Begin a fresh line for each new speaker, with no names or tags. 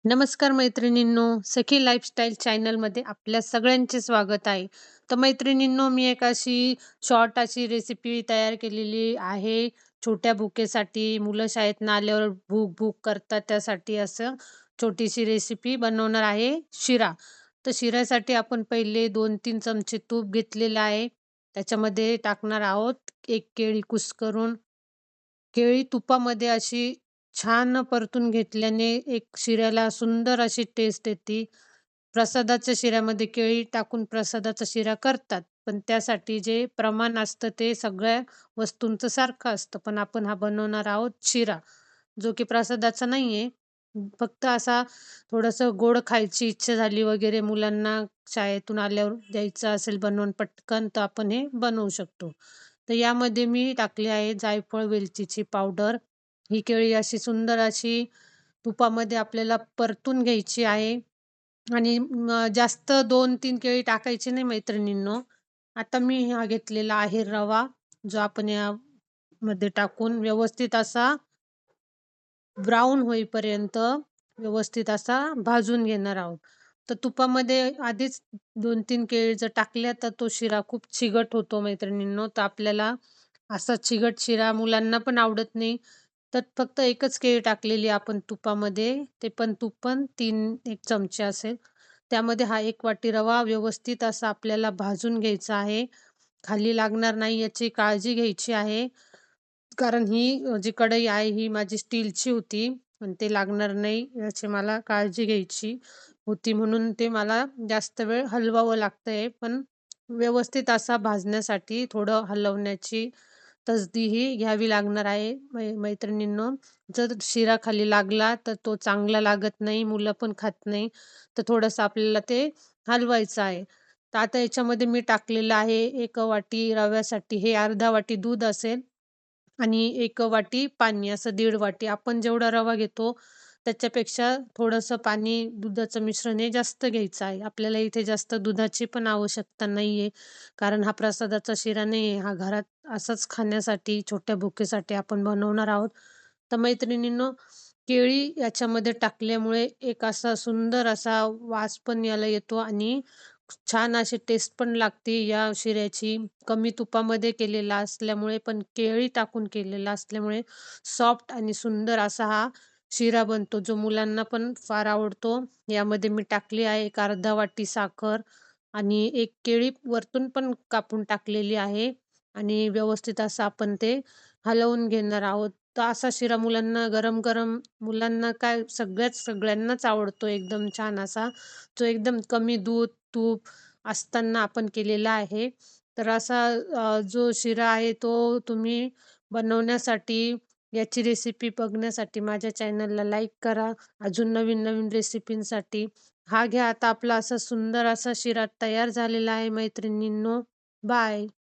नमस्कार मैत्रिणींनो, सखी लाईफस्टाईल चॅनलमध्ये आपल्या सगळ्यांचे स्वागत आहे. तर मैत्रिणींनो, मी एक अशी शॉर्ट अशी रेसिपी तयार केलेली आहे. छोट्या भुकेसाठी, मुलं शाळेतनं आल्यावर भूक-भूक करतात त्यासाठी असं छोटीशी रेसिपी बनवणार आहे, शिरा. तर शिऱ्यासाठी आपण पहिले 2-3 चमचे तूप घेतलेलं आहे. त्याच्यामध्ये टाकणार आहोत 1 केळी कुस्करून. केळी तुपामध्ये अशी छान परतून घेतल्याने एक शिऱ्याला सुंदर अशी टेस्ट येते. प्रसादाच्या शिऱ्यामध्ये केळी टाकून प्रसादाचा शिरा करतात. पण त्यासाठी जे प्रमाण असतं ते सगळ्या वस्तूंचं सारखं असतं. पण आपण हा बनवणार आहोत शिरा, जो की प्रसादाचा नाहीये. फक्त असा थोडंसं गोड खायची इच्छा झाली वगैरे मुलांना शाळेतून आल्यावर द्यायचं असेल बनवून पटकन, तर आपण हे बनवू शकतो. तर यामध्ये मी टाकली आहे जायफळ, वेलचीची पावडर. ही केळी अशी सुंदर अशी तुपामध्ये आपल्याला परतून घ्यायची आहे आणि जास्त 2-3 केळी टाकायची नाही मैत्रिणींनो. आता मी हा घेतलेला आहे रवा, जो आपण यामध्ये टाकून व्यवस्थित असा ब्राउन होईपर्यंत व्यवस्थित असा भाजून घेणार आहोत. तर तुपामध्ये आधीच 2-3 केळी जर टाकल्या तर तो शिरा खूप चिकट होतो मैत्रिणींनो. तर आपल्याला असा चिकट शिरा मुलांना पण आवडत नाही. तर फक्त एकच केळी टाकलेली आपण तुपामध्ये, ते पण तूप पण 3-1 चमचे असेल. त्यामध्ये हा 1 वाटी रवा व्यवस्थित असा आपल्याला भाजून घ्यायचा आहे. खाली लागणार नाही याची काळजी घ्यायची आहे. कारण ही जी कढई आहे ही माझी स्टीलची होती आणि ते लागणार नाही याची मला काळजी घ्यायची होती. म्हणून ते मला जास्त वेळ हलवावं लागतंय. पण व्यवस्थित असा भाजण्यासाठी थोडं हलवण्याची तसदी घ्यावी लागणार आहे मैत्रिणींनो. जर शिरा खाली लागला तर तो चांगला लागत नाही, मुलं पण खात नाही. तर थोडंसं आपल्याला ते हलवायचं आहे. तर आता याच्यामध्ये मी टाकलेलं आहे 1 वाटी रव्यासाठी हे अर्धा वाटी दूध असेल आणि 1 वाटी पाणी असं 1.5 वाटी. आपण जेवढा रवा घेतो त्याच्यापेक्षा थोडंसं पाणी दुधाचं मिश्रण हे जास्त घ्यायचं आहे. आपल्याला इथे जास्त दुधाची पण आवश्यकता नाहीये. कारण हा प्रसादाचा शिरा नाहीये. हा घरात असाच खाण्यासाठी छोट्या भुकेसाठी आपण बनवणार आहोत. तर मैत्रिणींनो, केळी याच्यामध्ये टाकल्यामुळे एक असा सुंदर असा वास पण याला येतो आणि छान अशी टेस्ट पण लागते या शिऱ्याची. कमी तुपामध्ये केलेला असल्यामुळे पण केळी टाकून केलेला असल्यामुळे सॉफ्ट आणि सुंदर असा हा शिरा बनतो, जो मुलांना पण फार आवडतो. यामध्ये मी टाकली आहे एक अर्धा वाटी साखर आणि 1 केळी वरतून पण कापून टाकलेली आहे आणि व्यवस्थित असं आपण ते हलवून घेणार आहोत. तर असा शिरा मुलांना गरम-गरम मुलांना काय सगळ्यांनाच आवडतो एकदम छान असा, जो एकदम कमी दूध, तूप असताना आपण केलेला आहे. तर असा जो शिरा आहे तो तुम्ही बनवण्यासाठी याची रेसिपी बघण्यासाठी माझ्या चॅनलला लाईक करा. अजून नवीन-नवीन रेसिपींसाठी हा घ्या. आता आपला असा सुंदर असा शिरा तयार झालेला आहे मैत्रिणींनो. बाय.